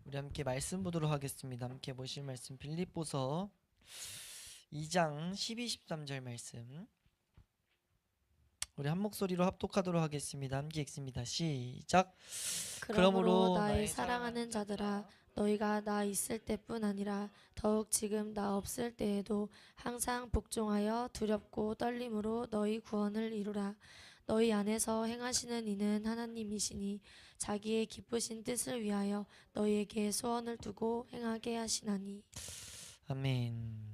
우리 함께 말씀 보도록 하겠습니다. 함께 보실 말씀 빌립보서 2장 12, 13절 말씀. 우리 한 목소리로 합독하도록 하겠습니다. 함께 읽습니다. 시작. 그러므로 나의 사랑하는 자들아, 너희가 나 있을 때뿐 아니라 더욱 지금 나 없을 때에도 항상 복종하여 두렵고 떨림으로 너희 구원을 이루라. 너희 안에서 행하시는 이는 하나님이시니 자기의 기쁘신 뜻을 위하여 너희에게 소원을 두고 행하게 하시나니. 아멘.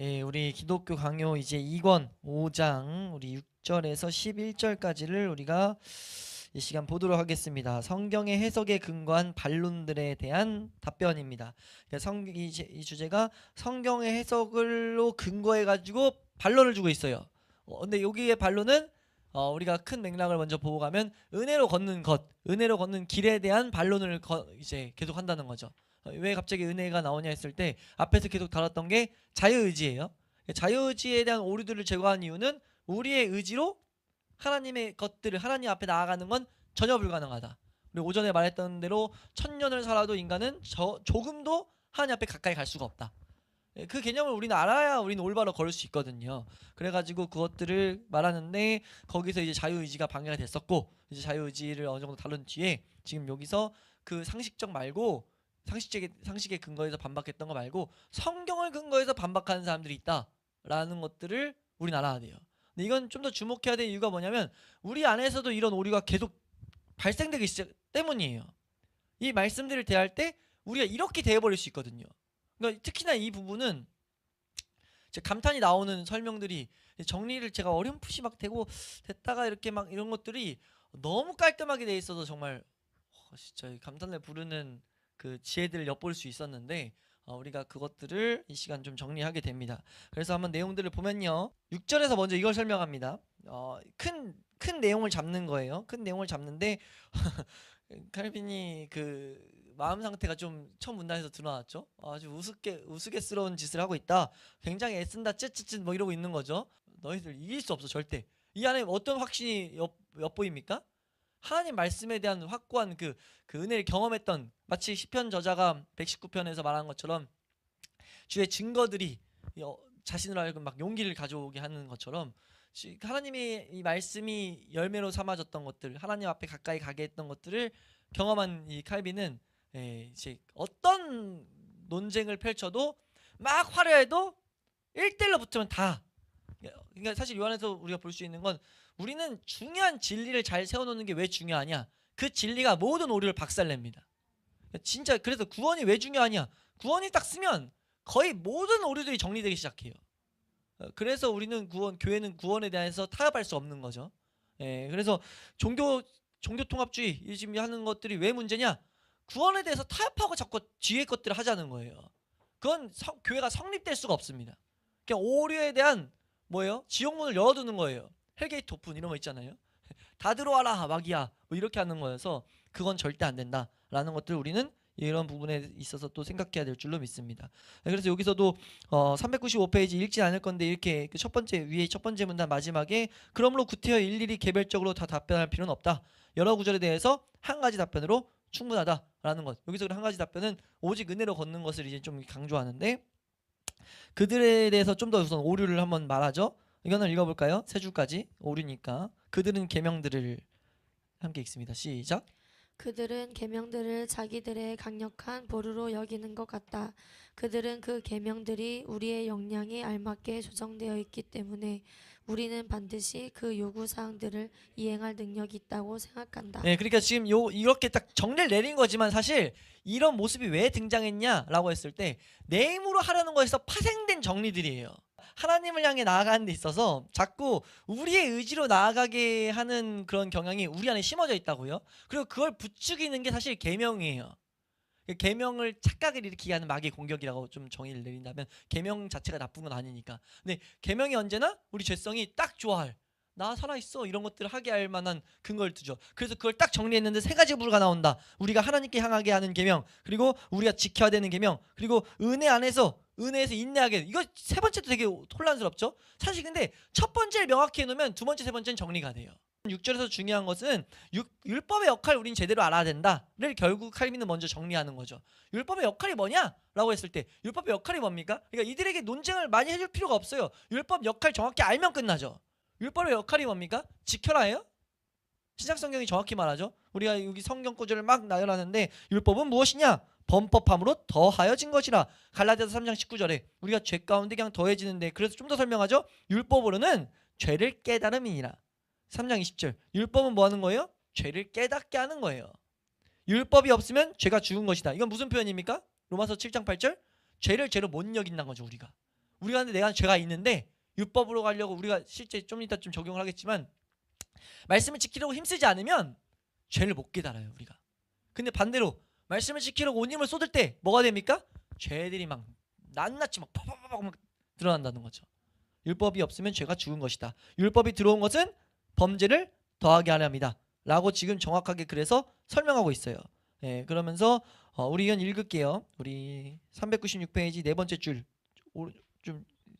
예, 우리 기독교 강요 이제 2권 5장 우리 6절에서 11절까지를 우리가 이 시간 보도록 하겠습니다. 성경의 해석에 근거한 반론들에 대한 답변입니다. 이 주제가 성경의 해석을로 근거해 가지고 반론을 주고 있어요. 근데 여기의 반론은 우리가 큰 맥락을 먼저 보고 가면 은혜로 걷는 것, 은혜로 걷는 길에 대한 반론을 이제 계속 한다는 거죠. 왜 갑자기 은혜가 나오냐 했을 때 앞에서 계속 다뤘던 게 자유의지예요. 자유의지에 대한 오류들을 제거한 이유는 우리의 의지로 하나님의 것들을 하나님 앞에 나아가는 건 전혀 불가능하다. 우리 오전에 말했던 대로 1000년을 살아도 인간은 조금도 하나님 앞에 가까이 갈 수가 없다. 그 개념을 우리는 알아야 우리는 올바로 걸을 수 있거든요. 그래가지고 그것들을 말하는데 거기서 이제 자유의지가 방해가 됐었고, 이제 자유의지를 어느 정도 다룬 뒤에 지금 여기서 그 상식적 말고 상식의 근거에서 반박했던 거 말고 성경을 근거해서 반박하는 사람들이 있다라는 것들을 우리는 알아야 돼요. 근데 이건 좀 더 주목해야 될 이유가 뭐냐면 우리 안에서도 이런 오류가 계속 발생되기 시작 때문이에요. 이 말씀들을 대할 때 우리가 이렇게 대해버릴 수 있거든요. 그러니까 특히나 이 부분은 감탄이 나오는 설명들이 정리를 제가 어렴풋이 막 되고 됐다가 이렇게 막 이런 것들이 너무 깔끔하게 돼 있어서 정말 진짜 감탄을 부르는 그 지혜들을 엿볼 수 있었는데 우리가 그것들을 이 시간 좀 정리하게 됩니다. 그래서 한번 내용들을 보면요, 6절에서 먼저 이걸 설명합니다. 큰 내용을 잡는 거예요. 큰 내용을 잡는데 칼빈이 그 마음 상태가 좀 첫 문단에서 드러났죠. 아주 우스갯스러운 짓을 하고 있다. 굉장히 애쓴다, 쯧쯧쯧 뭐 이러고 있는 거죠. 너희들 이길 수 없어 절대. 이 안에 어떤 확신이 엿보입니까? 하나님 말씀에 대한 확고한 그 은혜를 경험했던, 마치 시편 저자가 119편에서 말한 것처럼 주의 증거들이 자신을 알고 막 용기를 가져오게 하는 것처럼 하나님의 이 말씀이 열매로 삼아졌던 것들, 하나님 앞에 가까이 가게 했던 것들을 경험한 이 칼빈은 이제 어떤 논쟁을 펼쳐도 막 화려해도 1대1로 붙으면 다, 그러니까 사실 요 안에서 우리가 볼 수 있는 건 우리는 중요한 진리를 잘 세워놓는 게 왜 중요하냐, 그 진리가 모든 오류를 박살냅니다. 진짜 그래서 구원이 왜 중요하냐, 구원이 딱 쓰면 거의 모든 오류들이 정리되기 시작해요. 그래서 우리는 교회는 구원에 대해서 타협할 수 없는 거죠. 그래서 종교 통합주의 지금 하는 것들이 왜 문제냐, 구원에 대해서 타협하고 자꾸 뒤에 것들을 하자는 거예요. 그건 교회가 성립될 수가 없습니다. 그냥 오류에 대한 뭐예요? 지옥문을 열어두는 거예요. 헬게이트 오픈 이런 거 있잖아요. 다 들어와라 마귀야 뭐 이렇게 하는 거여서 그건 절대 안 된다라는 것들 우리는 이런 부분에 있어서 또 생각해야 될 줄로 믿습니다. 그래서 여기서도 395페이지 읽진 않을 건데 이렇게 그 첫 번째 문단 마지막에 그러므로 구태여 일일이 개별적으로 다 답변할 필요는 없다. 여러 구절에 대해서 한 가지 답변으로 충분하다라는 것. 여기서 한 가지 답변은 오직 은혜로 걷는 것을 이제 좀 강조하는데, 그들에 대해서 좀 더 우선 오류를 한번 말하죠. 이거는 읽어볼까요? 세 줄까지 오류니까. 그들은 계명들을 함께 읽습니다. 시작. 그들은 계명들을 자기들의 강력한 보루로 여기는 것 같다. 그들은 그 계명들이 우리의 역량에 알맞게 조정되어 있기 때문에 우리는 반드시 그 요구사항들을 이행할 능력이 있다고 생각한다. 네, 그러니까 지금 이렇게 딱 정리를 내린 거지만 사실 이런 모습이 왜 등장했냐라고 했을 때 내 힘으로 하려는 거에서 파생된 정리들이에요. 하나님을 향해 나아가는 데 있어서 자꾸 우리의 의지로 나아가게 하는 그런 경향이 우리 안에 심어져 있다고요. 그리고 그걸 부추기는 게 사실 계명이에요. 계명을 착각을 일으키게 하는 마귀의 공격이라고 좀 정의를 내린다면, 계명 자체가 나쁜 건 아니니까. 근데 계명이 언제나 우리 죄성이 딱 좋아할, 나 살아있어 이런 것들을 하게 할 만한 근거를 두죠. 그래서 그걸 딱 정리했는데 세 가지 부류가 나온다. 우리가 하나님께 향하게 하는 계명, 그리고 우리가 지켜야 되는 계명, 그리고 은혜에서 인내하게. 이거 세 번째도 되게 혼란스럽죠. 사실 근데 첫 번째를 명확히 해놓으면 두 번째 세 번째는 정리가 돼요. 6절에서 중요한 것은 율법의 역할을 우린 제대로 알아야 된다를 결국 칼빈은 먼저 정리하는 거죠. 율법의 역할이 뭐냐라고 했을 때 율법의 역할이 뭡니까? 그러니까 이들에게 논쟁을 많이 해줄 필요가 없어요. 율법 역할 정확히 알면 끝나죠. 율법의 역할이 뭡니까? 지켜라예요? 신약성경이 정확히 말하죠. 우리가 여기 성경 구절을 막 나열하는데 율법은 무엇이냐? 범법함으로 더하여진 것이라. 갈라디아서 3장 19절에 우리가 죄 가운데 그냥 더해지는데, 그래서 좀 더 설명하죠. 율법으로는 죄를 깨달음이니라. 3장 20절 율법은 뭐 하는 거예요? 죄를 깨닫게 하는 거예요. 율법이 없으면 죄가 죽은 것이다. 이건 무슨 표현입니까? 로마서 7장 8절 죄를 죄로 못 여긴다는 거죠. 우리가 근데 내가 죄가 있는데 율법으로 가려고 우리가 실제 좀 이따 좀 적용을 하겠지만 말씀을 지키려고 힘쓰지 않으면 죄를 못 깨달아요 우리가. 근데 반대로 말씀을 지키려고 온 힘을 쏟을 때 뭐가 됩니까? 죄들이 막 낱낱이 막 팍팍팍 막 드러난다는 거죠. 율법이 없으면 죄가 죽은 것이다. 율법이 들어온 것은 범죄를 더하게 하려 합니다 라고 지금 정확하게 그래서 설명하고 있어요. 예, 그러면서 우리 이건 읽을게요. 우리 396페이지 네 번째 줄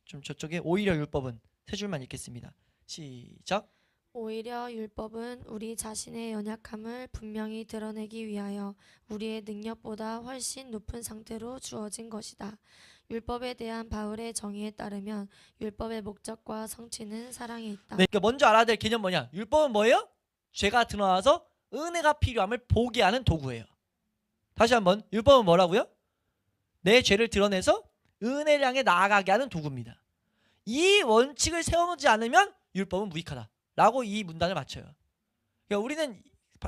좀 저쪽에 오히려 율법은 세 줄만 읽겠습니다. 시작. 오히려 율법은 우리 자신의 연약함을 분명히 드러내기 위하여 우리의 능력보다 훨씬 높은 상태로 주어진 것이다. 율법에 대한 바울의 정의에 따르면 율법의 목적과 성취는 사랑에 있다. 네, 그러니까 먼저 알아야 될 개념 뭐냐? 율법은 뭐예요? 죄가 드러나서 은혜가 필요함을 보게 하는 도구예요. 다시 한번, 율법은 뭐라고요? 내 죄를 드러내서 은혜를 향해 나아가게 하는 도구입니다. 이 원칙을 세워놓지 않으면 율법은 무익하다 라고 이 문단을 맞춰요. 그러니까 우리는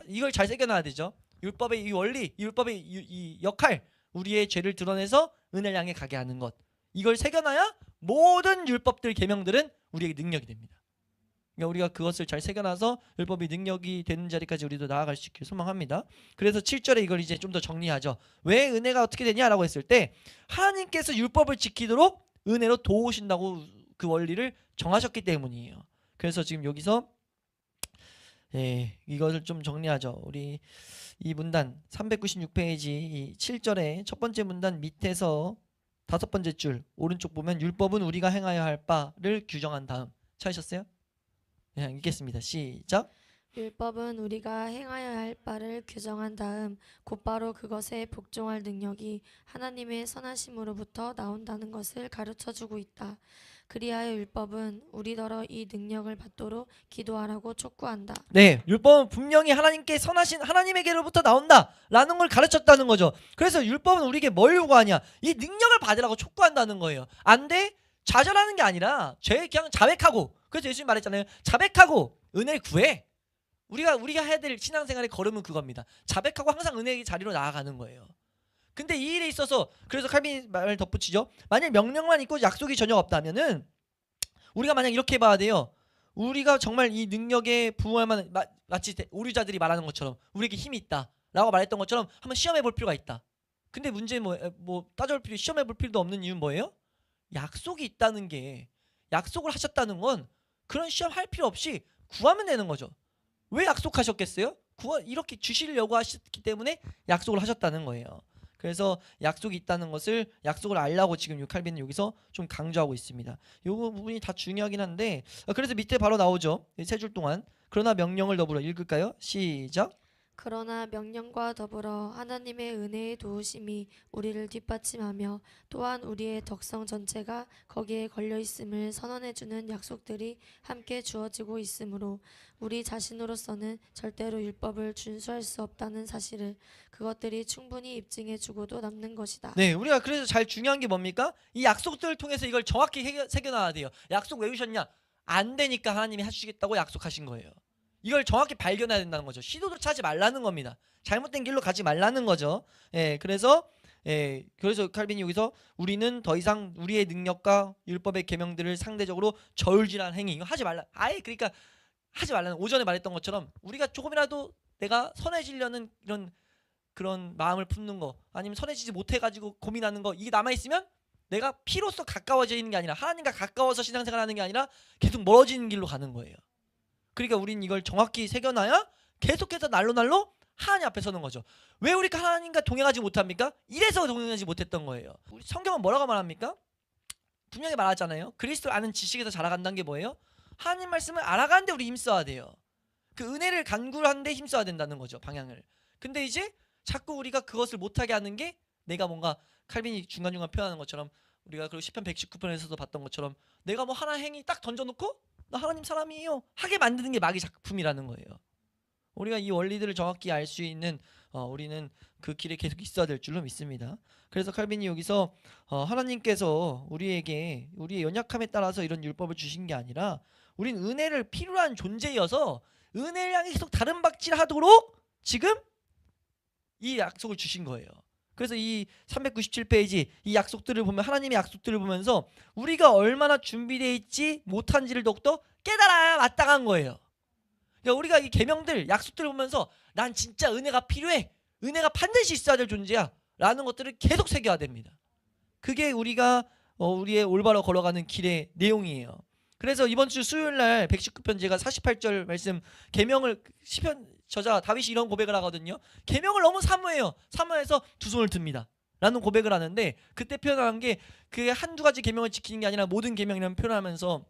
이걸 잘 새겨놔야 되죠. 율법의 이 원리, 율법의 이 역할, 우리의 죄를 드러내서 은혜를 향해 가게 하는 것, 이걸 새겨놔야 모든 율법들 계명들은 우리에게 능력이 됩니다. 그러니까 우리가 그것을 잘 새겨놔서 율법이 능력이 되는 자리까지 우리도 나아갈 수 있길 소망합니다. 그래서 7절에 이걸 이제 좀 더 정리하죠. 왜 은혜가 어떻게 되냐라고 했을 때 하나님께서 율법을 지키도록 은혜로 도우신다고 그 원리를 정하셨기 때문이에요. 그래서 지금 여기서 이것을 좀 정리하죠. 우리 이 문단 396페이지 이 7절에 첫 번째 문단 밑에서 다섯 번째 줄 오른쪽 보면 율법은 우리가 행하여야 할 바를 규정한 다음, 찾으셨어요? 네, 읽겠습니다. 시작. 율법은 우리가 행하여야 할 바를 규정한 다음 곧바로 그것에 복종할 능력이 하나님의 선하심으로부터 나온다는 것을 가르쳐주고 있다. 그리하여 율법은 우리더러 이 능력을 받도록 기도하라고 촉구한다. 네, 율법은 분명히 하나님께 선하신 하나님에게로부터 나온다라는 걸 가르쳤다는 거죠. 그래서 율법은 우리에게 뭘 요구하냐? 이 능력을 받으라고 촉구한다는 거예요. 안 돼? 좌절하는 게 아니라 그냥 자백하고, 그래서 예수님 말했잖아요. 자백하고 은혜를 구해. 우리가 해야 될 신앙생활의 걸음은 그겁니다. 자백하고 항상 은혜의 자리로 나아가는 거예요. 근데 이 일에 있어서 그래서 칼빈이 말을 덧붙이죠. 만약 명령만 있고 약속이 전혀 없다면은 우리가 만약 이렇게 봐야 돼요. 우리가 정말 이 능력에 부응할 만한, 마치 오류자들이 말하는 것처럼 우리에게 힘이 있다라고 말했던 것처럼 한번 시험해 볼 필요가 있다. 근데 문제는 뭐 따져볼 필요, 시험해 볼 필요도 없는 이유는 뭐예요? 약속이 있다는 게, 약속을 하셨다는 건 그런 시험 할 필요 없이 구하면 되는 거죠. 왜 약속하셨겠어요? 이렇게 주시려고 하셨기 때문에 약속을 하셨다는 거예요. 그래서 약속이 있다는 것을, 약속을 알라고 지금 칼빈은 여기서 좀 강조하고 있습니다. 이 부분이 다 중요하긴 한데, 그래서 밑에 바로 나오죠. 세 줄 동안. 그러나 명령을 더불어 읽을까요? 시작. 그러나 명령과 더불어 하나님의 은혜의 도우심이 우리를 뒷받침하며 또한 우리의 덕성 전체가 거기에 걸려있음을 선언해주는 약속들이 함께 주어지고 있으므로 우리 자신으로서는 절대로 율법을 준수할 수 없다는 사실을 그것들이 충분히 입증해주고도 남는 것이다. 네, 우리가 그래서 잘 중요한 게 뭡니까? 이 약속들을 통해서 이걸 정확히 새겨놔야 돼요. 약속 외우셨냐? 안 되니까 하나님이 해주시겠다고 약속하신 거예요. 이걸 정확히 발견해야 된다는 거죠. 시도를 하지 말라는 겁니다. 잘못된 길로 가지 말라는 거죠. 그래서 칼빈이 여기서 우리는 더 이상 우리의 능력과 율법의 계명들을 상대적으로 저울질한 행위, 이거 하지 말라. 아예 그러니까 하지 말라는, 오전에 말했던 것처럼 우리가 조금이라도 내가 선해지려는 그런 마음을 품는 거, 아니면 선해지지 못해가지고 고민하는 거, 이게 남아있으면 내가 피로써 가까워지는 게 아니라, 하나님과 가까워서 신앙생활하는 게 아니라 계속 멀어지는 길로 가는 거예요. 그러니까 우린 이걸 정확히 새겨놔야 계속해서 날로 하나님 앞에 서는 거죠. 왜 우리가 하나님과 동행하지 못합니까? 이래서 동행하지 못했던 거예요. 우리 성경은 뭐라고 말합니까? 분명히 말하잖아요. 그리스도를 아는 지식에서 자라간다는 게 뭐예요? 하나님 말씀을 알아가는데 우리 힘써야 돼요. 그 은혜를 간구하는데 힘써야 된다는 거죠. 방향을. 근데 이제 자꾸 우리가 그것을 못하게 하는 게 내가 뭔가 칼빈이 중간중간 표현하는 것처럼 우리가 그리고 시편 119편에서도 봤던 것처럼 내가 뭐 하나 행위 딱 던져놓고 나 하나님 사람이에요 하게 만드는 게 마귀 작품이라는 거예요. 우리가 이 원리들을 정확히 알 수 있는 우리는 그 길에 계속 있어야 될 줄로 믿습니다. 그래서 칼빈이 여기서 하나님께서 우리에게 우리의 연약함에 따라서 이런 율법을 주신 게 아니라 우린 은혜를 필요한 존재여서 은혜를 향해 계속 다른 박질하도록 지금 이 약속을 주신 거예요. 그래서 이 397페이지 이 약속들을 보면 하나님의 약속들을 보면서 우리가 얼마나 준비되어 있지 못한지를 더욱더 깨달아야 마땅한 거예요. 그러니까 우리가 이 계명들 약속들을 보면서 난 진짜 은혜가 필요해, 은혜가 반드시 있어야 될 존재야 라는 것들을 계속 새겨야 됩니다. 그게 우리가 우리의 올바로 걸어가는 길의 내용이에요. 그래서 이번 주 수요일날 119편 제가 48절 말씀 계명을 시편 저자 다윗이 이런 고백을 하거든요. 계명을 너무 사모해요. 사모해서 두 손을 듭니다 라는 고백을 하는데 그때 표현한 게 그게 한두 가지 계명을 지키는 게 아니라 모든 계명이라는 표현하면서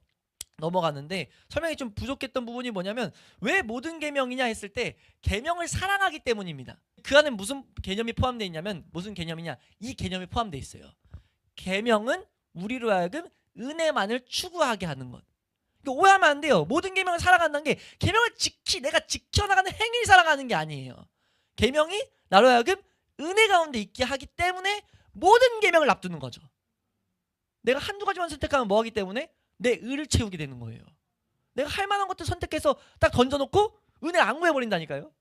넘어갔는데 설명이 좀 부족했던 부분이 뭐냐면 왜 모든 계명이냐 했을 때 계명을 사랑하기 때문입니다. 그 안에 무슨 개념이 포함되어 있냐면 무슨 개념이냐 이 개념이 포함되어 있어요. 계명은 우리로 하여금 은혜만을 추구하게 하는 것. 그러니까 오해하면 안 돼요. 모든 계명을 사랑한다는 게 계명을 내가 지켜나가는 행위를 사랑하는 게 아니에요. 계명이 나로 하여금 은혜 가운데 있게 하기 때문에 모든 계명을 납두는 거죠. 내가 한두 가지만 선택하면 뭐하기 때문에 내 의를 채우게 되는 거예요. 내가 할 만한 것들 선택해서 딱 던져놓고 은혜를 안 구해버린다니까요.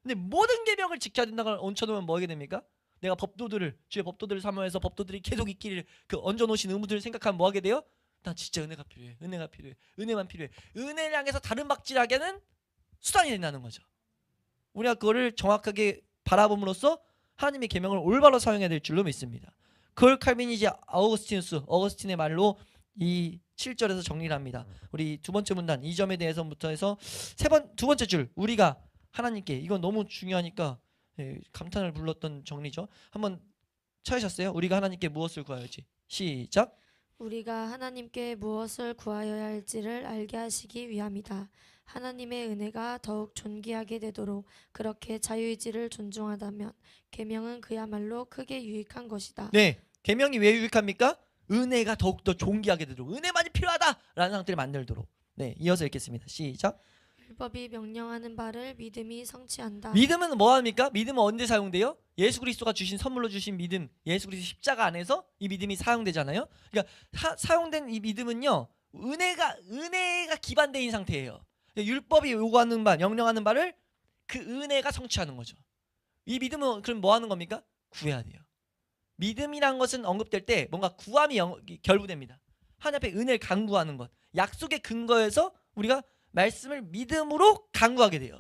근데 모든 계명을 지켜야 된다고 얹혀놓으면 뭐 하게 됩니까? 내가 법도들을 주의 법도들을 사모해서 법도들이 계속 있기를 그 얹어놓으신 의무들을 생각하면 뭐 하게 돼요? 난 진짜 은혜가 필요해. 은혜가 필요해. 은혜만 필요해. 은혜를 향해서 다른 박질하게는 수단이 된다는 거죠. 우리가 그거를 정확하게 바라봄으로써 하나님의 계명을 올바로 사용해야 될 줄로 믿습니다. 그걸 칼빈이 이제 어거스틴의 말로 이 7절에서 정리를 합니다. 우리 두 번째 문단 2점에 대해서부터 해서 두 번째 줄 우리가 하나님께 이건 너무 중요하니까 감탄을 불렀던 정리죠. 한번 찾으셨어요? 우리가 하나님께 무엇을 구하였지? 시작. 우리가 하나님께 무엇을 구하여야 할지를 알게 하시기 위함이다. 하나님의 은혜가 더욱 존귀하게 되도록 그렇게 자유의지를 존중하다면 계명은 그야말로 크게 유익한 것이다. 네, 계명이 왜 유익합니까? 은혜가 더욱더 존귀하게 되도록 은혜만이 필요하다라는 상태를 만들도록. 네, 이어서 읽겠습니다. 시작. 율법이 명령하는 바를 믿음이 성취한다. 믿음은 뭐합니까? 믿음은 언제 사용돼요? 예수 그리스도가 주신 선물로 주신 믿음, 예수 그리스도 십자가 안에서 이 믿음이 사용되잖아요. 그러니까 사용된 이 믿음은요 은혜가 기반되어 있는 상태예요. 그러니까 율법이 요구하는 바, 명령하는 바를 그 은혜가 성취하는 거죠. 이 믿음은 그럼 뭐 하는 겁니까? 구해야 돼요. 믿음이란 것은 언급될 때 뭔가 구함이 결부됩니다. 하나님 앞에 은혜를 간구하는 것, 약속의 근거에서 우리가 말씀을 믿음으로 간구하게 돼요.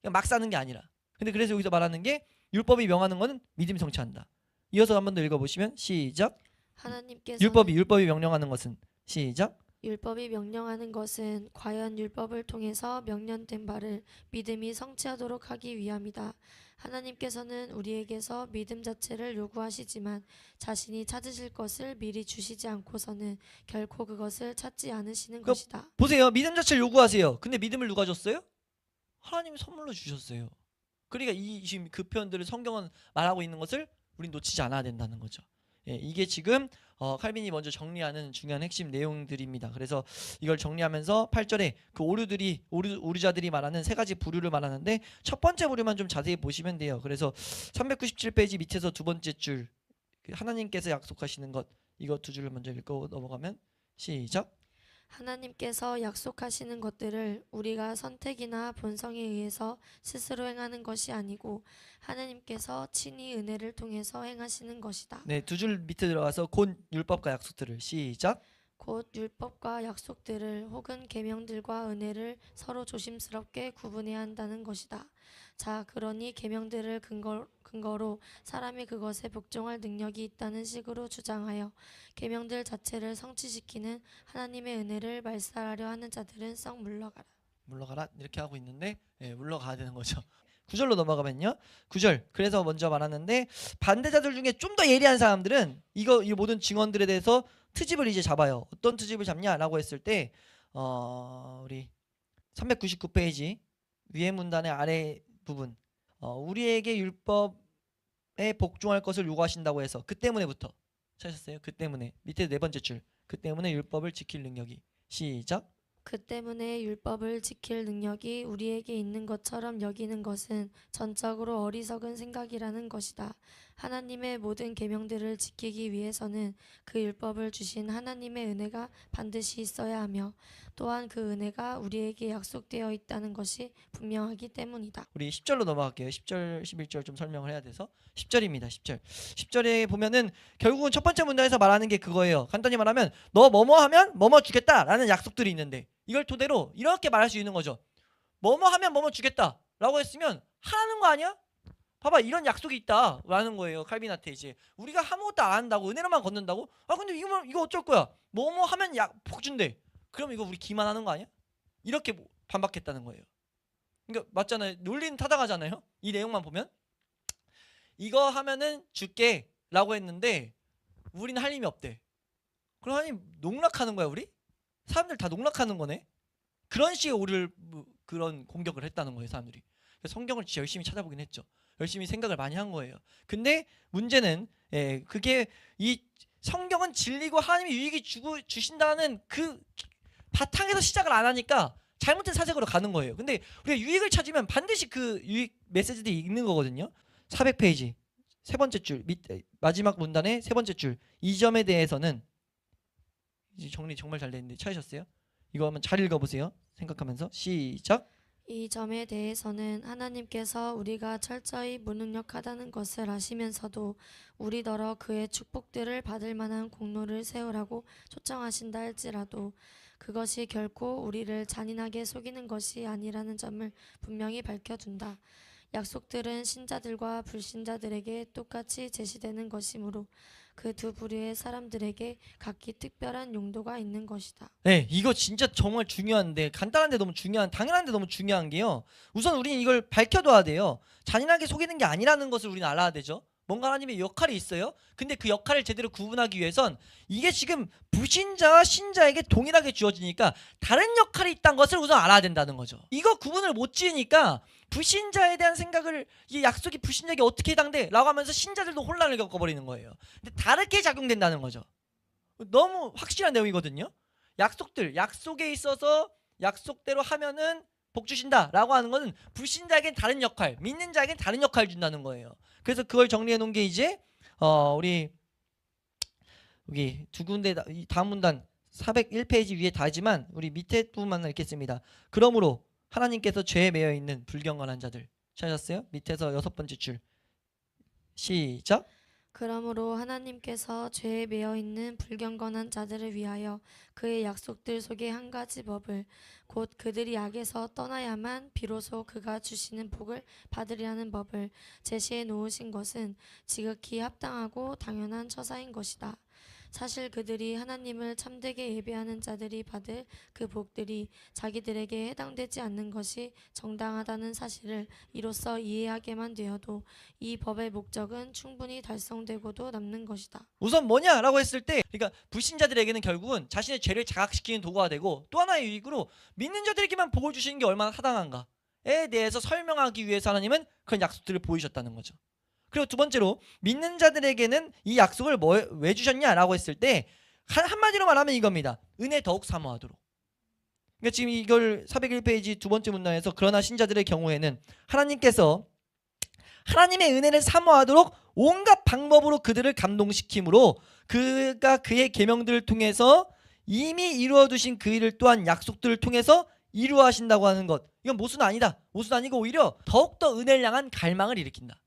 그냥 막 사는 게 아니라. 근데 그래서 여기서 말하는 게 율법이 명하는 것은 믿음이 성취한다. 이어서 한 번 더 읽어보시면 시작. 하나님께서 율법이 명령하는 것은 시작. 율법이 명령하는 것은 과연 율법을 통해서 명령된 바를 믿음이 성취하도록 하기 위함이다. 하나님께서는 우리에게서 믿음 자체를 요구하시지만 자신이 찾으실 것을 미리 주시지 않고서는 결코 그것을 찾지 않으시는 것이다. 보세요. 믿음 자체를 요구하세요. 근데 믿음을 누가 줬어요? 하나님이 선물로 주셨어요. 그러니까 지금 그 표현들을 성경은 말하고 있는 것을 우린 놓치지 않아야 된다는 거죠. 예, 이게 지금 칼빈이 먼저 정리하는 중요한 핵심 내용들입니다. 그래서 이걸 정리하면서 8절에 그 오류자들이 말하는 세 가지 부류를 말하는데 첫 번째 부류만 좀 자세히 보시면 돼요. 그래서 397페이지 밑에서 두 번째 줄 하나님께서 약속하시는 것 이거 두 줄을 먼저 읽고 넘어가면 시작. 하나님께서 약속하시는 것들을 우리가 선택이나 본성에 의해서 스스로 행하는 것이 아니고 하나님께서 친히 은혜를 통해서 행하시는 것이다. 네, 두 줄 밑에 들어가서 곧 율법과 약속들을 시작. 곧 율법과 약속들을 혹은 계명들과 은혜를 서로 조심스럽게 구분해야 한다는 것이다. 자, 그러니 계명들을 근거로 사람이 그것에 복종할 능력이 있다는 식으로 주장하여 계명들 자체를 성취시키는 하나님의 은혜를 말살하려 하는 자들은 썩 물러가라. 이렇게 하고 있는데 물러가야 되는 거죠. 9절로 넘어가면요. 9절. 그래서 먼저 말하는데 반대자들 중에 좀 더 예리한 사람들은 이 모든 증언들에 대해서 트집을 이제 잡아요. 어떤 트집을 잡냐라고 했을 때 우리 399페이지 위에 문단의 아래 부분 우리에게 율법에 복종할 것을 요구하신다고 해서 그 때문에부터 찾으셨어요? 그 때문에 밑에 네 번째 줄 그 때문에 율법을 지킬 능력이 시작 그 때문에 율법을 지킬 능력이 우리에게 있는 것처럼 여기는 것은 전적으로 어리석은 생각이라는 것이다. 하나님의 모든 계명들을 지키기 위해서는 그 율법을 주신 하나님의 은혜가 반드시 있어야 하며 또한 그 은혜가 우리에게 약속되어 있다는 것이 분명하기 때문이다. 우리 10절로 넘어갈게요. 10절 11절 좀 설명을 해야 돼서 10절입니다. 10절에 보면은 결국은 첫 번째 문단에서 말하는 게 그거예요. 간단히 말하면 너 뭐뭐 하면 뭐뭐 주겠다라는 약속들이 있는데 이걸 토대로 이렇게 말할 수 있는 거죠. 뭐뭐 하면 뭐뭐 주겠다라고 했으면 하는 거 아니야? 봐봐 이런 약속이 있다라는 거예요. 칼빈한테 이제 우리가 아무것도 안 한다고 은혜로만 걷는다고? 아 근데 이거 어쩔 거야? 뭐뭐 하면 복 준대. 그럼 이거 우리 기만하는 거 아니야? 이렇게 반박했다는 거예요. 그러니까 맞잖아요. 논리는 타당하잖아요. 이 내용만 보면 이거 하면은 줄게 라고 했는데 우리는 할 힘이 없대. 그럼 하나님 농락하는 거야 우리? 사람들 다 농락하는 거네. 그런 식의 우리를 그런 공격을 했다는 거예요 사람들이. 성경을 진짜 열심히 찾아보긴 했죠. 열심히 생각을 많이 한 거예요. 근데 문제는 그게 이 성경은 진리고 하나님이 유익이 주신다는 그 바탕에서 시작을 안 하니까 잘못된 사색으로 가는 거예요. 근데 우리가 유익을 찾으면 반드시 그 유익 메시지들이 있는 거거든요. 400페이지 세 번째 줄 마지막 문단의 세 번째 줄 이 점에 대해서는 이제 정리 정말 잘 됐는데 찾으셨어요? 이거 한번 잘 읽어보세요. 생각하면서 시작. 이 점에 대해서는 하나님께서 우리가 철저히 무능력하다는 것을 아시면서도 우리더러 그의 축복들을 받을 만한 공로를 세우라고 초청하신다 할지라도 그것이 결코 우리를 잔인하게 속이는 것이 아니라는 점을 분명히 밝혀둔다. 약속들은 신자들과 불신자들에게 똑같이 제시되는 것이므로 그 두 부류의 사람들에게 각기 특별한 용도가 있는 것이다. 네, 이거 진짜 정말 중요한데 간단한데 너무 중요한 당연한데 너무 중요한 게요. 우선 우리는 이걸 밝혀둬야 돼요. 잔인하게 속이는 게 아니라는 것을 우리는 알아야 되죠. 뭔가 하나님의 역할이 있어요. 근데 그 역할을 제대로 구분하기 위해선 이게 지금 불신자와 신자에게 동일하게 주어지니까 다른 역할이 있다는 것을 우선 알아야 된다는 거죠. 이거 구분을 못 지으니까 불신자에 대한 생각을 이 약속이 불신자에게 어떻게 해당돼? 라고 하면서 신자들도 혼란을 겪어버리는 거예요. 근데 다르게 작용된다는 거죠. 너무 확실한 내용이거든요. 약속에 있어서 약속대로 하면은 복 주신다 라고 하는 것은 불신자에겐 다른 역할, 믿는 자에겐 다른 역할을 준다는 거예요. 그래서 그걸 정리해 놓은 게 이제 우리 여기 두 군데 다음 문단 401페이지 위에 다지만 우리 밑에 부분만 읽겠습니다. 그러므로 하나님께서 죄에 매여 있는 불경건한 자들 찾으셨어요? 밑에서 여섯 번째 줄 시작. 그러므로 하나님께서 죄에 매여 있는 불경건한 자들을 위하여 그의 약속들 속의 한 가지 법을 곧 그들이 악에서 떠나야만 비로소 그가 주시는 복을 받으리라는 법을 제시해 놓으신 것은 지극히 합당하고 당연한 처사인 것이다. 사실 그들이 하나님을 참되게 예배하는 자들이 받을 그 복들이 자기들에게 해당되지 않는 것이 정당하다는 사실을 이로써 이해하게만 되어도 이 법의 목적은 충분히 달성되고도 남는 것이다. 우선 뭐냐라고 했을 때 그러니까 불신자들에게는 결국은 자신의 죄를 자각시키는 도구가 되고 또 하나의 유익으로 믿는 자들에게만 복을 주시는 게 얼마나 타당한가에 대해서 설명하기 위해서 하나님은 그런 약속들을 보이셨다는 거죠. 그리고 두 번째로 믿는 자들에게는 이 약속을 왜 주셨냐라고 했을 때 한마디로 말하면 이겁니다. 은혜 더욱 사모하도록. 그러니까 지금 이걸 401페이지 두 번째 문단에서 그러나 신자들의 경우에는 하나님께서 하나님의 은혜를 사모하도록 온갖 방법으로 그들을 감동시키므로 그가 그의 계명들을 통해서 이미 이루어두신 그 일을 또한 약속들을 통해서 이루어 하신다고 하는 것. 이건 모순 아니다. 모순 아니고 오히려 더욱더 은혜를 향한 갈망을 일으킨다.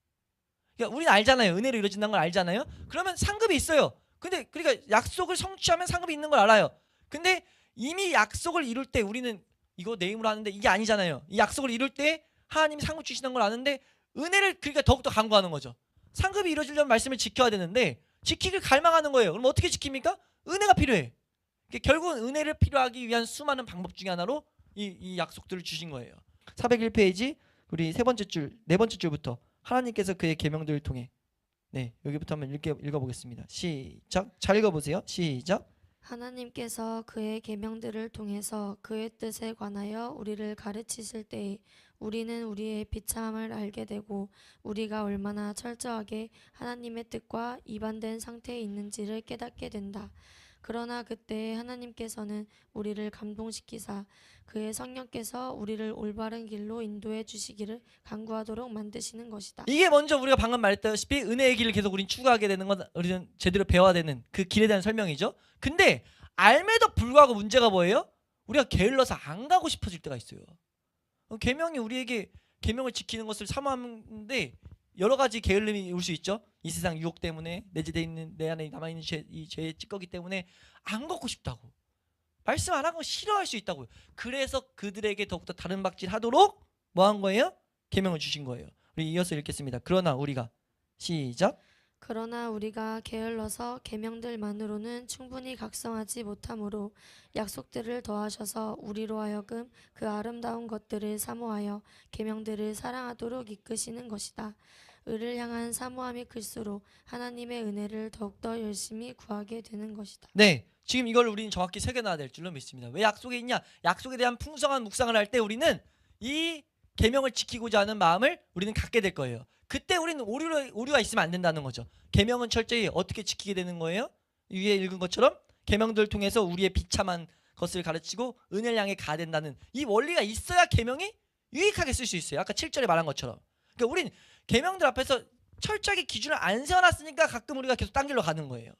그러니까 우리는 알잖아요. 은혜로 이루어진다는 걸 알잖아요. 그러면 상급이 있어요. 근데 그러니까 약속을 성취하면 상급이 있는 걸 알아요. 근데 이미 약속을 이룰 때 우리는 이거 내 힘으로 하는데 이게 아니잖아요. 이 약속을 이룰 때 하나님이 상급 주시는 걸 아는데 은혜를 그러니까 더욱더 간구하는 거죠. 상급이 이루어지려면 말씀을 지켜야 되는데 지키길 갈망하는 거예요. 그럼 어떻게 지킵니까? 은혜가 필요해. 그러니까 결국은 은혜를 필요하기 위한 수많은 방법 중에 하나로 이 약속들을 주신 거예요. 401페이지 우리 네 번째 줄부터 하나님께서 그의 계명들을 통해 여기부터 한번 읽어보겠습니다. 시작. 잘 읽어보세요. 시작. 하나님께서 그의 계명들을 통해서 그의 뜻에 관하여 우리를 가르치실 때에 우리는 우리의 비참함을 알게 되고 우리가 얼마나 철저하게 하나님의 뜻과 이반된 상태에 있는지를 깨닫게 된다. 그러나 그때 하나님께서는 우리를 감동시키사 그의 성령께서 우리를 올바른 길로 인도해 주시기를 간구하도록 만드시는 것이다. 이게 먼저 우리가 방금 말했다시피 은혜의 길을 계속 우린 추구하게 되는 건 우리는 제대로 배워야 되는 그 길에 대한 설명이죠. 근데 알매도 불구하고 문제가 뭐예요? 우리가 게을러서 안 가고 싶어질 때가 있어요. 계명이 우리에게 계명을 지키는 것을 사모하는데 여러 가지 게을름이 올 수 있죠. 이 세상 유혹 때문에 내 안에 남아있는 이 죄의 찌꺼기 때문에 안 걷고 싶다고, 말씀 안 하고 싫어할 수 있다고요. 그래서 그들에게 더욱더 다른 박질하도록 뭐 한 거예요? 계명을 주신 거예요. 우리 이어서 읽겠습니다. 그러나 우리가 시작. 그러나 우리가 게을러서 계명들만으로는 충분히 각성하지 못하므로 약속들을 더하셔서 우리로 하여금 그 아름다운 것들을 사모하여 계명들을 사랑하도록 이끄시는 것이다. 의를 향한 사모함이 클수록 하나님의 은혜를 더욱더 열심히 구하게 되는 것이다. 네, 지금 이걸 우리는 정확히 새겨놔야 될 줄로 믿습니다. 왜 약속에 있냐? 약속에 대한 풍성한 묵상을 할 때 우리는 이 계명을 지키고자 하는 마음을 우리는 갖게 될 거예요. 그때 우리는 오류가 있으면 안 된다는 거죠. 계명은 철저히 어떻게 지키게 되는 거예요? 위에 읽은 것처럼 계명들을 통해서 우리의 비참한 것을 가르치고 은혜를 향해 가야 된다는 이 원리가 있어야 계명이 유익하게 쓸 수 있어요. 아까 7절에 말한 것처럼. 그러니까 우린 계명들 앞에서 철저하게 기준을 안 세워놨으니까 가끔 우리가 계속 딴 길로 가는 거예요.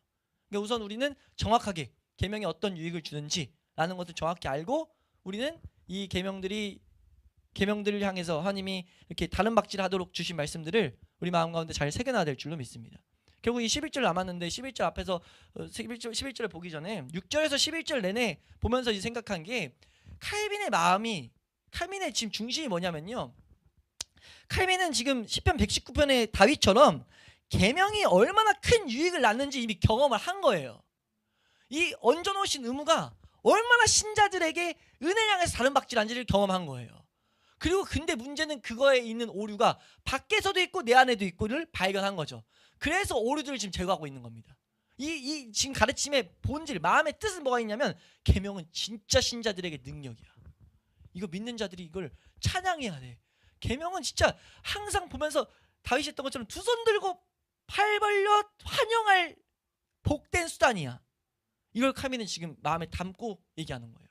그러니까 우선 우리는 정확하게 계명이 어떤 유익을 주는지라는 것을 정확히 알고 우리는 이 계명들을 향해서 하나님이 이렇게 다른 박질하도록 주신 말씀들을 우리 마음 가운데 잘 새겨놔야 될 줄로 믿습니다. 결국 이 11절 남았는데 11절 앞에서 11절을 보기 전에 6절에서 11절 내내 보면서 이 생각한 게 칼빈의 지금 중심이 뭐냐면요. 칼빈은 지금 시편 119편의 다윗처럼 계명이 얼마나 큰 유익을 낳는지 이미 경험을 한 거예요. 이 얹어놓으신 의무가 얼마나 신자들에게 은혜를 향해서 다른 박질한지를 경험한 거예요. 그리고 근데 문제는 그거에 있는 오류가 밖에서도 있고 내 안에도 있고를 발견한 거죠. 그래서 오류들을 지금 제거하고 있는 겁니다. 이 지금 가르침의 본질, 마음의 뜻은 뭐가 있냐면 계명은 진짜 신자들에게 능력이야. 이거 믿는 자들이 이걸 찬양해야 돼. 계명은 진짜 항상 보면서 다윗이 했던 것처럼 두 손 들고 팔 벌려 환영할 복된 수단이야. 이걸 카미는 지금 마음에 담고 얘기하는 거예요.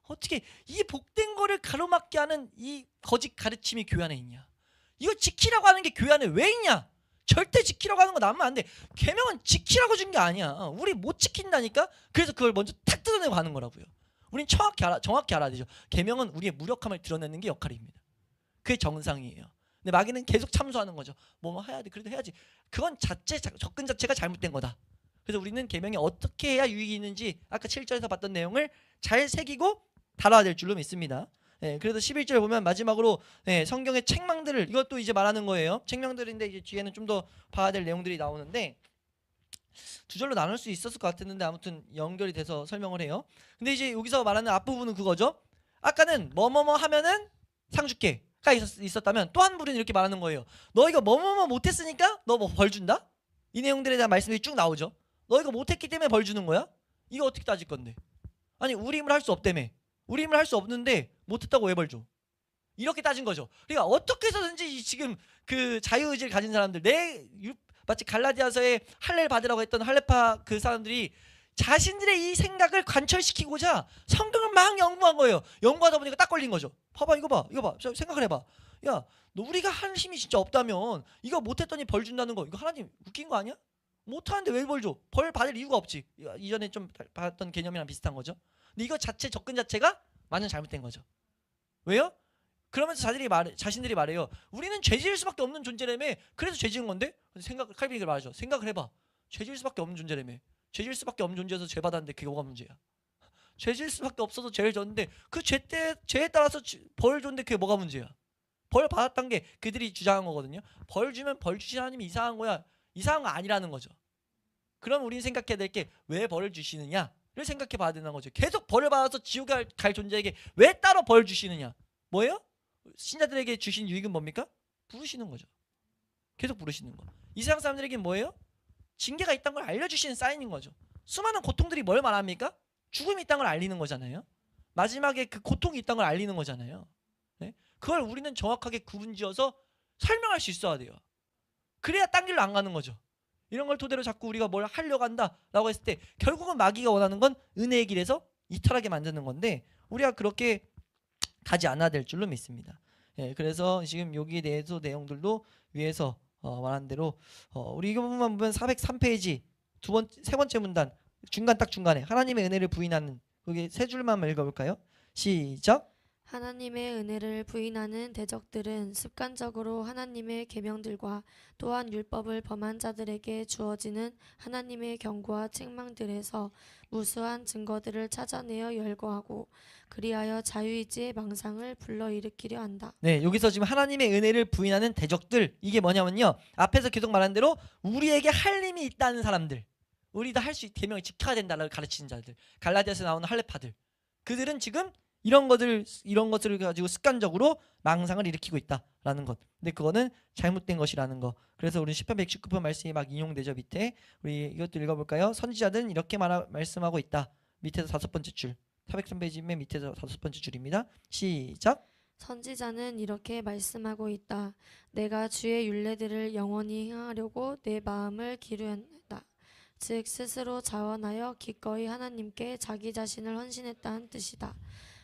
어떻게 이 복된 거를 가로막게 하는 이 거짓 가르침이 교회 안에 있냐? 이거 지키라고 하는 게 교회 안에 왜 있냐? 절대 지키라고 하는 거 나오면 안 돼. 계명은 지키라고 준 게 아니야. 우리 못 지킨다니까. 그래서 그걸 먼저 탁 뜯어내고 가는 거라고요. 우린 정확히 알아야 되죠. 계명은 우리의 무력함을 드러내는 게 역할입니다. 그게 정상이에요. 근데 마귀는 계속 참소하는 거죠. 뭐 해야 돼. 그래도 해야지. 그건 접근 자체가 잘못된 거다. 그래서 우리는 계명이 어떻게 해야 유익이 있는지 아까 7절에서 봤던 내용을 잘 새기고 달아야 될 줄로 믿습니다. 그래서 11절 보면 마지막으로 성경의 책망들을 이것도 이제 말하는 거예요. 책망들인데 이제 뒤에는 좀 더 봐야 될 내용들이 나오는데 두 절로 나눌 수 있었을 것 같았는데 아무튼 연결이 돼서 설명을 해요. 근데 이제 여기서 말하는 앞부분은 그거죠. 아까는 뭐뭐뭐 하면은 상 줄게가 있었다면 또 한 부분은 이렇게 말하는 거예요. 너 이거 뭐뭐뭐 못했으니까 너 뭐 벌 준다? 이 내용들에 대한 말씀이 쭉 나오죠. 너 이거 못했기 때문에 벌 주는 거야? 이거 어떻게 따질 건데? 아니 우리 힘을 할 수 없다며. 우리 힘을 할 수 없는데 못했다고 왜 벌 줘? 이렇게 따진 거죠. 그러니까 어떻게 해서든지 지금 그 자유의지를 가진 사람들, 마치 갈라디아서에 할례를 받으라고 했던 할례파 그 사람들이 자신들의 이 생각을 관철시키고자 성경을 막 연구한 거예요. 연구하다 보니까 딱 걸린 거죠. 봐봐 이거 봐. 생각을 해봐. 야, 너 우리가 할 힘이 진짜 없다면 이거 못했더니 벌 준다는 거 이거 하나님 웃긴 거 아니야? 못하는데 왜 벌 줘? 벌 받을 이유가 없지. 이전에 좀 봤던 개념이랑 비슷한 거죠. 근데 이거 접근 자체가 완전 잘못된 거죠. 왜요? 그러면서 자신들이 말해요. 우리는 죄 지을 수밖에 없는 존재라며. 그래서 죄 지은 건데? 칼빈이 말하죠. 생각을 해봐. 죄 지을 수밖에 없는 존재라며. 죄 지을 수밖에 없는 존재여서 죄 받았는데 그게 뭐가 문제야? 죄 지을 수밖에 없어서 죄를 졌는데 그 죄에 따라서 벌 줬는데 그게 뭐가 문제야? 벌 받았던 게 그들이 주장한 거거든요. 벌 주면 벌 주신 하나님이 이상한 거야. 이상한 거 아니라는 거죠. 그럼 우리는 생각해야 될 게 왜 벌을 주시느냐를 생각해 봐야 되는 거죠. 계속 벌을 받아서 지옥에 갈 존재에게 왜 따로 벌 주시느냐? 뭐예요? 신자들에게 주신 유익은 뭡니까? 부르시는 거죠. 계속 부르시는 거. 이 세상 사람들에게 뭐예요? 징계가 있다는 걸 알려주시는 사인인 거죠. 수많은 고통들이 뭘 말합니까? 죽음이 있다는 걸 알리는 거잖아요. 마지막에 그 고통이 있다는 걸 알리는 거잖아요. 네? 그걸 우리는 정확하게 구분지어서 설명할 수 있어야 돼요. 그래야 딴 길로 안 가는 거죠. 이런 걸 토대로 자꾸 우리가 뭘 하려고 한다라고 했을 때 결국은 마귀가 원하는 건 은혜의 길에서 이탈하게 만드는 건데 우리가 그렇게 가지 않아야 될 줄로 믿습니다. 예, 그래서 지금 여기에 대해서 내용들도 위에서 말한 대로 우리 이거 보면 403페이지 세 번째 문단 딱 중간에 하나님의 은혜를 부인하는 거기 세 줄만 읽어볼까요? 시작. 하나님의 은혜를 부인하는 대적들은 습관적으로 하나님의 계명들과 또한 율법을 범한 자들에게 주어지는 하나님의 경고와 책망들에서 무수한 증거들을 찾아내어 열거하고 그리하여 자유의지의 망상을 불러일으키려 한다. 네, 여기서 지금 하나님의 은혜를 부인하는 대적들 이게 뭐냐면요. 앞에서 계속 말한 대로 우리에게 할 힘이 있다는 사람들, 우리 다 할 수 계명을 지켜야 된다라고 가르치는 자들, 갈라디아서 나오는 할례파들, 그들은 지금 이런 것을 가지고 습관적으로 망상을 일으키고 있다라는 것. 근데 그거는 잘못된 것이라는 거. 그래서 우리 시편 119편 말씀이 막 인용되죠. 밑에 우리 이것도 읽어볼까요? 선지자들은 이렇게 말씀하고 있다. 밑에서 5번째 줄. 403페이지 맨 밑에서 5번째 줄입니다. 시작. 선지자는 이렇게 말씀하고 있다. 내가 주의 율례들을 영원히 행하려고 내 마음을 기르었다. 즉 스스로 자원하여 기꺼이 하나님께 자기 자신을 헌신했다는 뜻이다.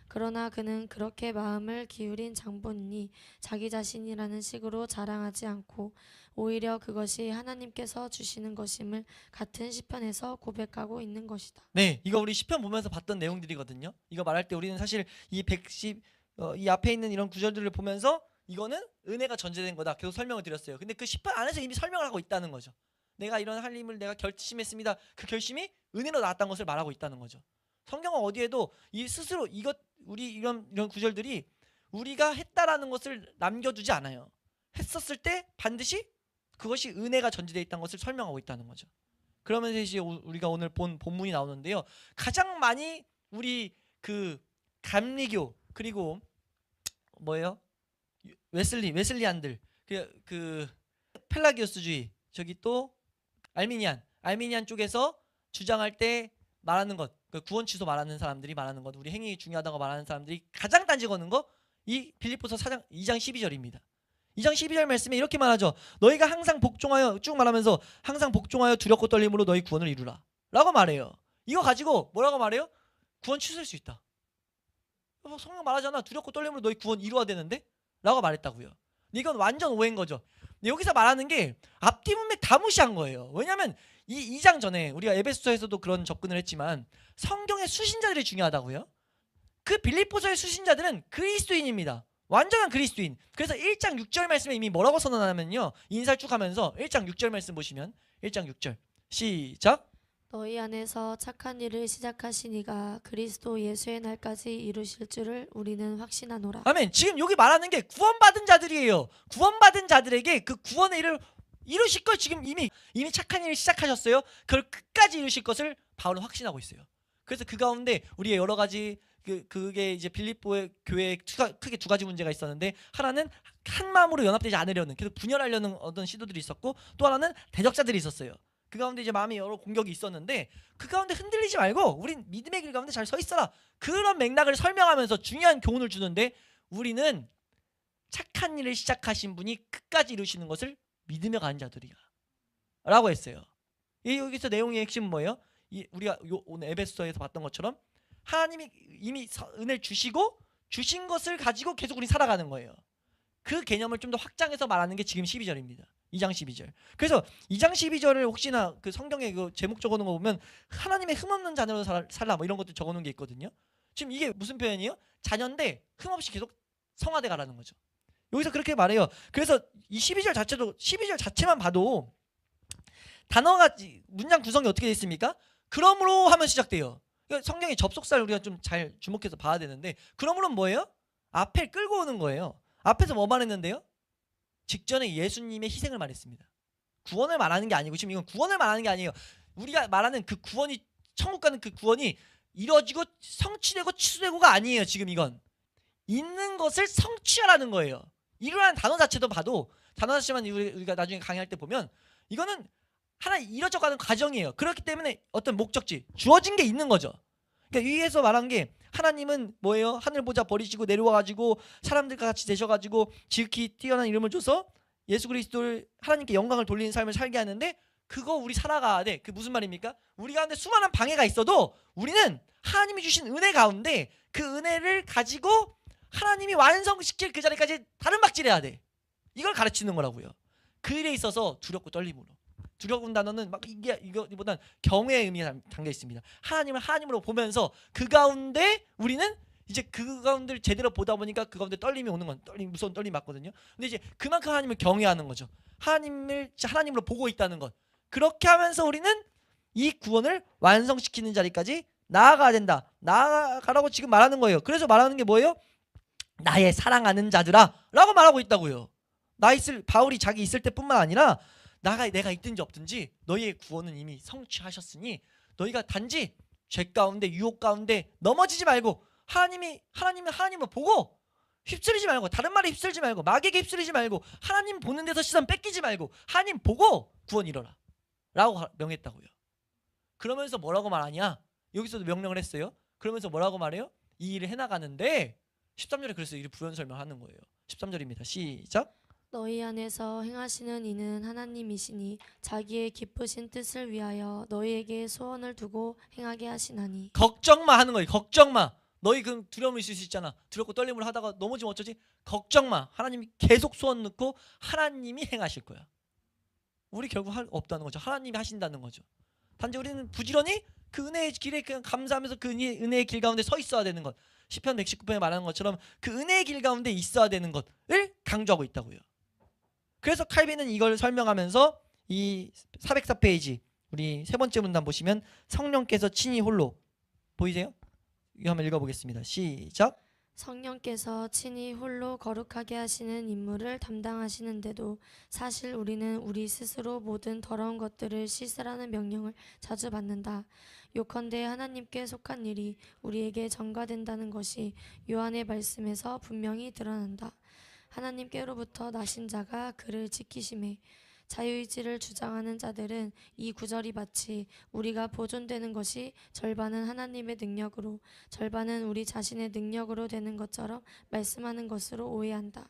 그러나 그는 그렇게 마음을 기울인 장본인이 자기 자신이라는 식으로 자랑하지 않고 오히려 그것이 하나님께서 주시는 것임을 같은 시편에서 고백하고 있는 것이다. 네, 이거 우리 시편 보면서 봤던 내용들이거든요. 이거 말할 때 우리는 사실 이 앞에 있는 이런 구절들을 보면서 이거는 은혜가 전제된 거다 계속 설명을 드렸어요. 근데 그 시편 안에서 이미 설명을 하고 있다는 거죠. 내가 이런 할 힘을 내가 결심했습니다. 그 결심이 은혜로 나왔다는 것을 말하고 있다는 거죠. 성경은 어디에도 이 스스로 우리 이런 구절들이 우리가 했다라는 것을 남겨두지 않아요. 했었을 때 반드시 그것이 은혜가 전제되어 있다는 것을 설명하고 있다는 거죠. 그러면서 이제 우리가 오늘 본 본문이 나오는데요. 가장 많이 우리 그 감리교 그리고 뭐예요? 웨슬리안들 그 펠라기오스주의 저기 또 알미니안 쪽에서 주장할 때 말하는 것, 그 구원 취소 말하는 사람들이 말하는 것, 우리 행위 중요하다고 말하는 사람들이 가장 딴지 거는 거 이 빌립보서 2장 12절입니다. 2장 12절 말씀에 이렇게 말하죠. 너희가 항상 복종하여 쭉 말하면서 항상 복종하여 두렵고 떨림으로 너희 구원을 이루라 라고 말해요. 이거 가지고 뭐라고 말해요? 구원 취소할 수 있다. 성경 말하잖아. 두렵고 떨림으로 너희 구원 이루어야 되는데 라고 말했다고요. 근데 이건 완전 오해인 거죠. 근데 여기서 말하는 게 앞뒤 문맥 다 무시한 거예요. 왜냐하면 이 2장 전에 우리가 에베소서에서도 그런 접근을 했지만 성경의 수신자들이 중요하다고요. 그 빌립보서의 수신자들은 그리스도인입니다. 완전한 그리스도인. 그래서 1장 6절 말씀에 이미 뭐라고 선언하냐면요. 인사를 쭉 하면서 1장 6절 말씀 보시면 1장 6절 시작. 너희 안에서 착한 일을 시작하신 이가 그리스도 예수의 날까지 이루실 줄을 우리는 확신하노라. 아멘. 지금 여기 말하는 게 구원받은 자들이에요. 구원받은 자들에게 그 구원의 일을 이루실 걸 지금 이미 착한 일을 시작하셨어요. 그걸 끝까지 이루실 것을 바울은 확신하고 있어요. 그래서 그 가운데 우리의 여러 가지 그게 이제 빌립보의 교회에 크게 두 가지 문제가 있었는데 하나는 한 마음으로 연합되지 않으려는 계속 분열하려는 어떤 시도들이 있었고 또 하나는 대적자들이 있었어요. 그 가운데 이제 마음이 여러 공격이 있었는데 그 가운데 흔들리지 말고 우린 믿음의 길 가운데 잘 서 있어라. 그런 맥락을 설명하면서 중요한 교훈을 주는데 우리는 착한 일을 시작하신 분이 끝까지 이루시는 것을 믿으며 가는 자들이야 라고 했어요. 여기서 내용의 핵심은 뭐예요? 우리가 오늘 에베소서에서 봤던 것처럼 하나님이 이미 은혜를 주시고 주신 것을 가지고 계속 우리 살아가는 거예요. 그 개념을 좀 더 확장해서 말하는 게 지금 12절입니다. 2장 12절. 그래서 2장 12절을 혹시나 그 성경에 그 제목 적어놓은 거 보면 하나님의 흠없는 자녀로 살라 뭐 이런 것도 적어놓은 게 있거든요. 지금 이게 무슨 표현이에요? 자녀인데 흠없이 계속 성화돼 가라는 거죠. 여기서 그렇게 말해요. 그래서 이 12절 자체만 봐도 단어가 문장 구성이 어떻게 되어 있습니까? 그러므로 하면 시작돼요. 그러니까 성경의 접속사를 우리가 좀 잘 주목해서 봐야 되는데 그러므로는 뭐예요? 앞에 끌고 오는 거예요. 앞에서 뭐 말했는데요? 직전에 예수님의 희생을 말했습니다. 구원을 말하는 게 아니고 지금 이건 구원을 말하는 게 아니에요. 우리가 말하는 그 구원이 천국 가는 그 구원이 이루어지고 성취되고 취소되고가 아니에요. 지금 이건 있는 것을 성취하라는 거예요. 이루라는 단어 자체도 봐도 단어 자체만 우리가 나중에 강의할 때 보면 이거는 하나 이뤄져 가는 과정이에요. 그렇기 때문에 어떤 목적지, 주어진 게 있는 거죠. 그러니까 위에서 말한 게 하나님은 뭐예요? 하늘 보자 버리시고 내려와가지고 사람들과 같이 되셔가지고 지극히 뛰어난 이름을 줘서 예수 그리스도를 하나님께 영광을 돌리는 삶을 살게 하는데 그거 우리 살아가야 돼. 그 무슨 말입니까? 우리 가운데 수많은 방해가 있어도 우리는 하나님이 주신 은혜 가운데 그 은혜를 가지고 하나님이 완성시킬 그 자리까지 다른 박질해야 돼. 이걸 가르치는 거라고요. 그 일에 있어서 두렵고 떨림으로. 두려운 단어는 막 이거보단 경외의 의미가 담겨 있습니다. 하나님을 하나님으로 보면서 그 가운데 우리는 이제 그 가운데를 제대로 보다 보니까 그 가운데 떨림이 오는 건 무서운 떨림이 맞거든요. 근데 이제 그만큼 하나님을 경외하는 거죠. 하나님을 하나님으로 보고 있다는 것. 그렇게 하면서 우리는 이 구원을 완성시키는 자리까지 나아가야 된다. 나아가라고 지금 말하는 거예요. 그래서 말하는 게 뭐예요? 나의 사랑하는 자들아 라고 말하고 있다고요. 바울이 자기 있을 때뿐만 아니라 내가 있든지 없든지 너희의 구원은 이미 성취하셨으니 너희가 단지 죄 가운데 유혹 가운데 넘어지지 말고 하나님을 보고 휩쓸리지 말고 다른 말에 휩쓸지 말고 마귀에게 휩쓸리지 말고 하나님 보는 데서 시선 뺏기지 말고 하나님 보고 구원 이뤄라 라고 명했다고요. 그러면서 뭐라고 말하냐? 여기서도 명령을 했어요. 그러면서 뭐라고 말해요? 이 일을 해나가는데 13절에 그래서 이를 부연 설명하는 거예요. 13절입니다. 시작. 너희 안에서 행하시는 이는 하나님이시니 자기의 기쁘신 뜻을 위하여 너희에게 소원을 두고 행하게 하시나니. 걱정마 하는 거예요. 걱정마. 너희 그 두려움이 있을 수 있잖아. 두렵고 떨림을 하다가 넘어지면 어쩌지? 걱정마. 하나님이 계속 소원 넣고 하나님이 행하실 거야. 우리 결국 할 없다는 거죠. 하나님이 하신다는 거죠. 단지 우리는 부지런히 그 은혜의 길에 그냥 감사하면서 그 은혜의 길 가운데 서 있어야 되는 것. 시편 119편에 말하는 것처럼 그 은혜의 길 가운데 있어야 되는 것을 강조하고 있다고요. 그래서 칼빈은 이걸 설명하면서 이 404페이지 우리 세 번째 문단 보시면 성령께서 친히 홀로 보이세요? 이거 한번 읽어보겠습니다. 시작. 성령께서 친히 홀로 거룩하게 하시는 임무를 담당하시는데도 사실 우리는 우리 스스로 모든 더러운 것들을 씻으라는 명령을 자주 받는다. 요컨대 하나님께 속한 일이 우리에게 전가된다는 것이 요한의 말씀에서 분명히 드러난다. 하나님께로부터 나신 자가 그를 지키심에 자유의지를 주장하는 자들은 이 구절이 마치 우리가 보존되는 것이 절반은 하나님의 능력으로 절반은 우리 자신의 능력으로 되는 것처럼 말씀하는 것으로 오해한다.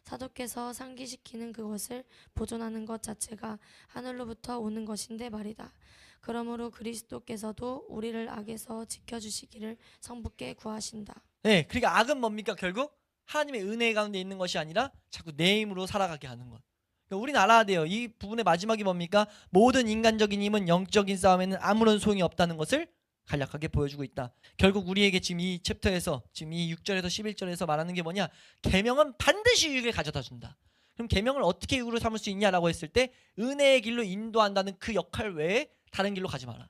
사도께서 상기시키는 그것을 보존하는 것 자체가 하늘로부터 오는 것인데 말이다. 그러므로 그리스도께서도 우리를 악에서 지켜주시기를 성부께 구하신다. 네, 그러니까 악은 뭡니까? 결국 하나님의 은혜 가운데 있는 것이 아니라 자꾸 내 힘으로 살아가게 하는 것. 그러니까 우리는 알아야 돼요. 이 부분의 마지막이 뭡니까? 모든 인간적인 힘은 영적인 싸움에는 아무런 소용이 없다는 것을 간략하게 보여주고 있다. 결국 우리에게 지금 이 챕터에서 지금 이 6절에서 11절에서 말하는 게 뭐냐? 계명은 반드시 유익을 가져다 준다. 그럼 계명을 어떻게 유익으로 삼을 수 있냐라고 했을 때 은혜의 길로 인도한다는 그 역할 외에 다른 길로 가지 마라.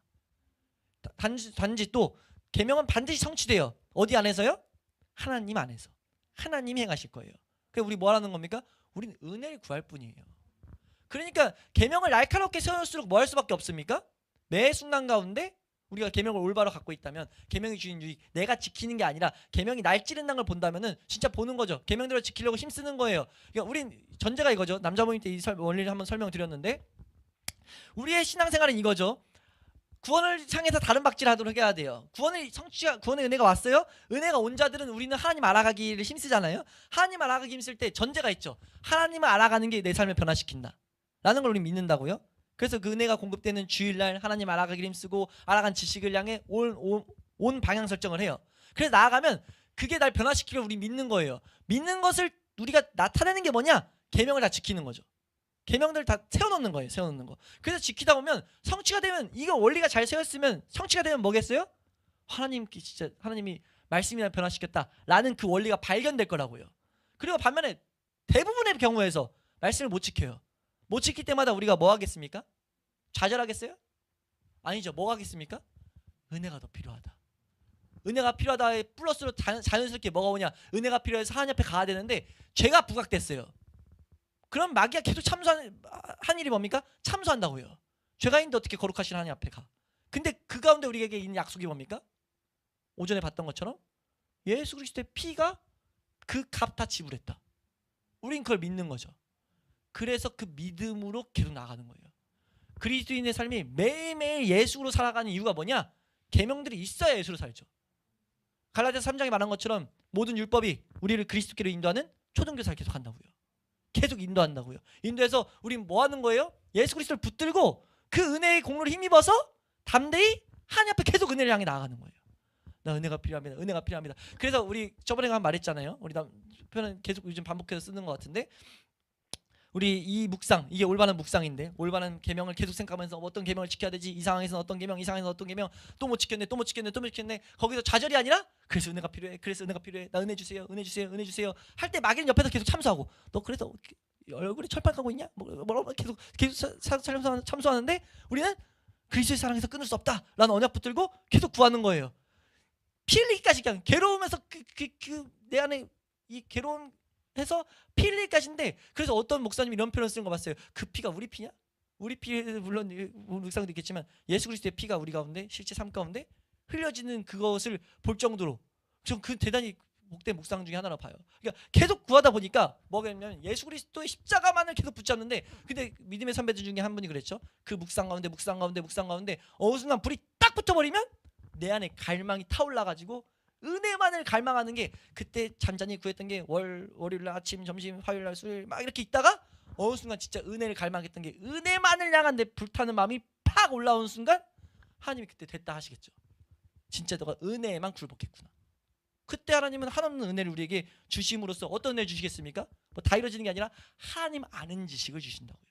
단지 또 계명은 반드시 성취돼요. 어디 안에서요? 하나님 안에서. 하나님이 행하실 거예요. 그래서 우리 뭐 하는 겁니까? 우리는 은혜를 구할 뿐이에요. 그러니까 계명을 날카롭게 세울수록 뭐 할 수밖에 없습니까? 매 순간 가운데 우리가 계명을 올바로 갖고 있다면 계명이 주는 유익, 내가 지키는 게 아니라 계명이 날 찌른다는 걸 본다면은 진짜 보는 거죠. 계명대로 지키려고 힘쓰는 거예요. 그러니까 우린 전제가 이거죠. 남자 모임 때 이 원리를 한번 설명드렸는데 우리의 신앙생활은 이거죠. 구원을 향해서 다른 박질하도록 해야 돼요. 구원의 은혜가 왔어요. 은혜가 온 자들은 우리는 하나님 알아가기를 힘쓰잖아요. 하나님 알아가기 힘쓸 때 전제가 있죠. 하나님을 알아가는 게 내 삶을 변화시킨다 라는 걸 우리 믿는다고요. 그래서 그 은혜가 공급되는 주일날 하나님 알아가기를 힘쓰고 알아간 지식을 향해 온 방향 설정을 해요. 그래서 나아가면 그게 날 변화시키길 우리 믿는 거예요. 믿는 것을 우리가 나타내는 게 뭐냐? 계명을 다 지키는 거죠. 계명들 다 세워놓는 거예요. 세워놓는 거. 그래서 지키다 보면 성취가 되면 이거 원리가 잘 세웠으면 성취가 되면 뭐겠어요? 하나님이 말씀이나 변화시켰다라는 그 원리가 발견될 거라고요. 그리고 반면에 대부분의 경우에서 말씀을 못 지켜요. 못 지킬 때마다 우리가 뭐 하겠습니까? 좌절하겠어요? 아니죠. 뭐 하겠습니까? 은혜가 더 필요하다. 은혜가 필요하다에 플러스로 자연스럽게 뭐가 오냐? 은혜가 필요해서 하나님 앞에 가야 되는데 죄가 부각됐어요. 그럼 마귀가 계속 한 일이 뭡니까? 참소한다고요. 죄가 있는데 어떻게 거룩하신 하나님 앞에 가? 근데 그 가운데 우리에게 있는 약속이 뭡니까? 오전에 봤던 것처럼 예수 그리스도의 피가 그 값 다 지불했다. 우린 그걸 믿는 거죠. 그래서 그 믿음으로 계속 나가는 거예요. 그리스도인의 삶이 매일매일 예수로 살아가는 이유가 뭐냐? 계명들이 있어야 예수로 살죠. 갈라디아서 3장에 말한 것처럼 모든 율법이 우리를 그리스도께로 인도하는 초등교사를 계속 한다고요. 계속 인도한다고요. 인도해서 우린 뭐 하는 거예요? 예수 그리스도를 붙들고 그 은혜의 공로를 힘입어서 담대히 하나님 앞에 계속 은혜를 향해 나아가는 거예요. 나 은혜가 필요합니다. 은혜가 필요합니다. 그래서 우리 저번에 한 말했잖아요. 우리 표현은 계속 요즘 반복해서 쓰는 것 같은데, 우리 이 묵상, 이게 올바른 묵상인데, 올바른 계명을 계속 생각하면서 어떤 계명을 지켜야 되지, 이 상황에서는 어떤 계명, 이 상황에서는 어떤 계명, 또 못 지켰네, 또 못 지켰네, 또 못 지켰네. 거기서 좌절이 아니라 그래서 은혜가 필요해, 그래서 은혜가 필요해, 나 은혜 주세요, 은혜 주세요, 은혜 주세요 할 때 마귀는 옆에서 계속 참소하고, 너 그래서 얼굴에 철판하고 있냐? 뭐라고 계속 참소하는데, 우리는 그리스도의 사랑에서 끊을 수 없다라는 언약 붙들고 계속 구하는 거예요. 피 흘리기까지, 그냥 괴로우면서 내 안에 이 괴로움 해서 피 흘리기까지인데, 그래서 어떤 목사님이 이런 표현을 쓰는 거 봤어요. 그 피가 우리 피냐? 우리 피, 물론 묵상도 있겠지만 예수 그리스도의 피가 우리 가운데, 실제 삶 가운데 흘려지는 그것을 볼 정도로 좀 그 대단히 복된 묵상 중에 하나로 봐요. 그러니까 계속 구하다 보니까 뭐냐면 예수 그리스도의 십자가만을 계속 붙잡는데, 근데 믿음의 선배들 중에 한 분이 그랬죠. 그 묵상 가운데 어느 순간 불이 딱 붙어버리면 내 안에 갈망이 타올라가지고 은혜만을 갈망하는 게, 그때 잔잔히 구했던 게 월요일날 아침, 점심, 화요일날, 수요일 막 이렇게 있다가 어느 순간 진짜 은혜를 갈망했던 게, 은혜만을 향한 내 불타는 마음이 팍 올라오는 순간 하나님이 그때 됐다 하시겠죠. 진짜 너가 은혜에만 굴복했구나. 그때 하나님은 한없는 은혜를 우리에게 주심으로써 어떤 은혜를 주시겠습니까? 뭐 다 이루어지는 게 아니라 하나님 아는 지식을 주신다고요.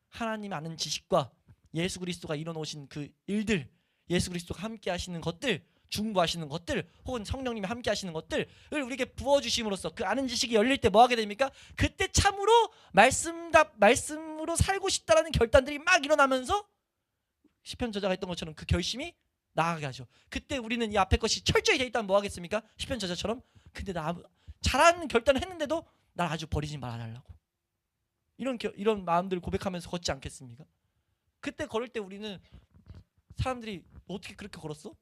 하나님 아는 지식과 예수 그리스도가 이뤄놓으신 그 일들, 예수 그리스도가 함께 하시는 것들, 중보하시는 것들, 혹은 성령님이 함께 하시는 것들을 우리에게 부어주심으로써 그 아는 지식이 열릴 때 뭐 하게 됩니까? 그때 참으로 말씀으로 살고 싶다라는 결단들이 막 일어나면서 시편 저자가 했던 것처럼 그 결심이 나아가게 하죠. 그때 우리는 이 앞에 것이 철저히 돼 있다면 뭐 하겠습니까? 시편 저자처럼, 근데 나 잘하는 결단을 했는데도 날 아주 버리지 말아달라고, 이런 마음들을 고백하면서 걷지 않겠습니까? 그때 걸을 때 우리는 사람들이 어떻게 그렇게 걸었어?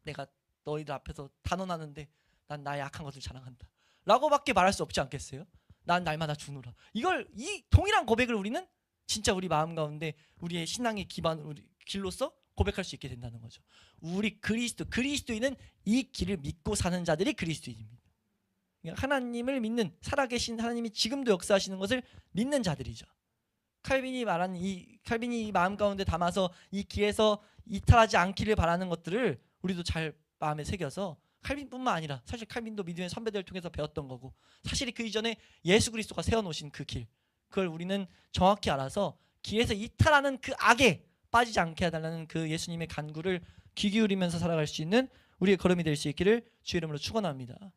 내가 너희들 앞에서 단언하는데 난 나의 약한 것을 자랑한다 라고밖에 말할 수 없지 않겠어요? 난 날마다 죽노라. 이 동일한 고백을 우리는 진짜 우리 마음 가운데 우리의 신앙의 기반, 우리 길로서 고백할 수 있게 된다는 거죠. 우리 그리스도인은 이 길을 믿고 사는 자들이 그리스도인입니다. 그러니까 하나님을 믿는, 살아계신 하나님이 지금도 역사하시는 것을 믿는 자들이죠. 칼빈이 이 마음 가운데 담아서 이 길에서 이탈하지 않기를 바라는 것들을 우리도 잘 마음에 새겨서, 칼빈뿐만 아니라 사실 칼빈도 믿음의 선배들을 통해서 배웠던 거고, 사실 그 이전에 예수 그리스도가 세워놓으신 그 길, 그걸 우리는 정확히 알아서 길에서 이탈하는 그 악에 빠지지 않게 해달라는 그 예수님의 간구를 귀 기울이면서 살아갈 수 있는 우리의 걸음이 될 수 있기를 주의 이름으로 축원합니다.